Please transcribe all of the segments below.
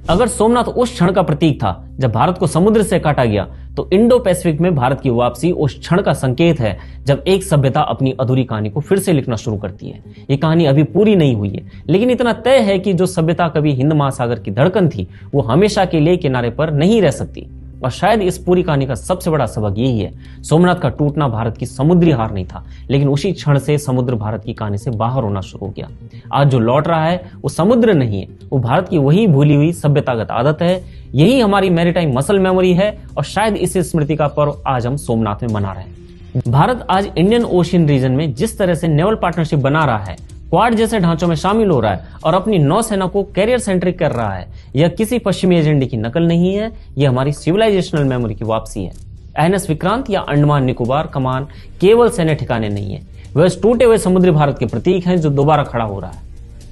अगर सोमनाथ उस क्षण का प्रतीक था जब भारत को समुद्र से काटा गया, तो इंडो पैसिफिक में भारत की वापसी उस क्षण का संकेत है जब एक सभ्यता अपनी अधूरी कहानी को फिर से लिखना शुरू करती है। ये कहानी अभी पूरी नहीं हुई है, लेकिन इतना तय है कि जो सभ्यता कभी हिंद महासागर की धड़कन थी, वो हमेशा के लिए किनारे पर नहीं रह सकती। और शायद इस पूरी कहानी का सबसे बड़ा सबक यही है, सोमनाथ का टूटना भारत की समुद्री हार नहीं था, लेकिन उसी क्षण से समुद्र भारत की कहानी से बाहर होना शुरू हो गया। आज जो लौट रहा है वो समुद्र नहीं है, वो भारत की वही भूली हुई सभ्यतागत आदत है। यही हमारी मैरीटाइम मसल मेमोरी है, और शायद इसी स्मृति का पर्व आज हम सोमनाथ में मना रहे हैं। भारत आज इंडियन ओशियन रीजन में जिस तरह से नेवल पार्टनरशिप बना रहा है, क्वाड जैसे ढांचों में शामिल हो रहा है और अपनी नौसेना को कैरियर सेंट्रिक कर रहा है, यह किसी पश्चिमी एजेंडे की नकल नहीं है, यह हमारी सिविलाइजेशनल मेमोरी की वापसी है। एनएस विक्रांत या अंडमान निकोबार कमान केवल सैन्य ठिकाने नहीं है, वह इस टूटे हुए समुद्री भारत के प्रतीक हैं जो दोबारा खड़ा हो रहा है।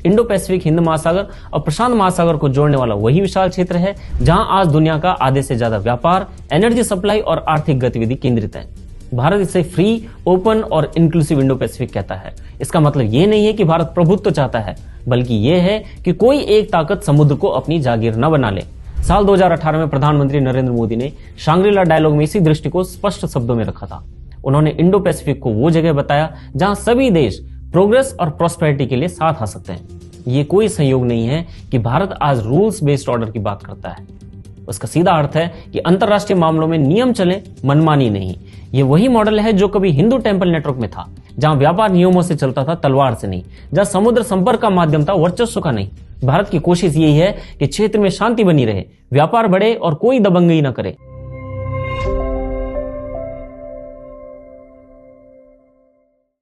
इंडो पैसिफिक हिंद महासागर और प्रशांत महासागर को जोड़ने वाला वही विशाल क्षेत्र है जहां आज दुनिया का आधे से ज्यादा व्यापार, एनर्जी सप्लाई और आर्थिक गतिविधि केंद्रित है। भारत इसे फ्री, ओपन और इंक्लूसिव इंडो पैसिफिक कहता है। इसका मतलब यह नहीं है कि भारत प्रभुत्व चाहता है, बल्कि यह है कि कोई एक ताकत समुद्र को अपनी जागीर न बना ले। साल 2018 में प्रधानमंत्री नरेंद्र मोदी ने शांग्री-ला डायलॉग में इसी दृष्टि को स्पष्ट शब्दों में रखा था। उन्होंने इंडो पैसिफिक को वो जगह बताया जहां सभी देश प्रोग्रेस और प्रॉस्पेरिटी के लिए साथ आ सकते हैं। ये कोई संयोग नहीं है कि भारत आज रूल्स बेस्ड ऑर्डर की बात करता है। उसका सीधा अर्थ है कि अंतरराष्ट्रीय मामलों में नियम चले, मनमानी नहीं। ये वही मॉडल है जो कभी हिंदू टेंपल नेटवर्क में था, जहां व्यापार नियमों से चलता था, तलवार से नहीं, जहां समुद्र संपर्क का माध्यम था, वर्चस्व का नहीं। भारत की कोशिश यही है कि क्षेत्र में शांति बनी रहे, व्यापार बढ़े और कोई दबंगई न करे।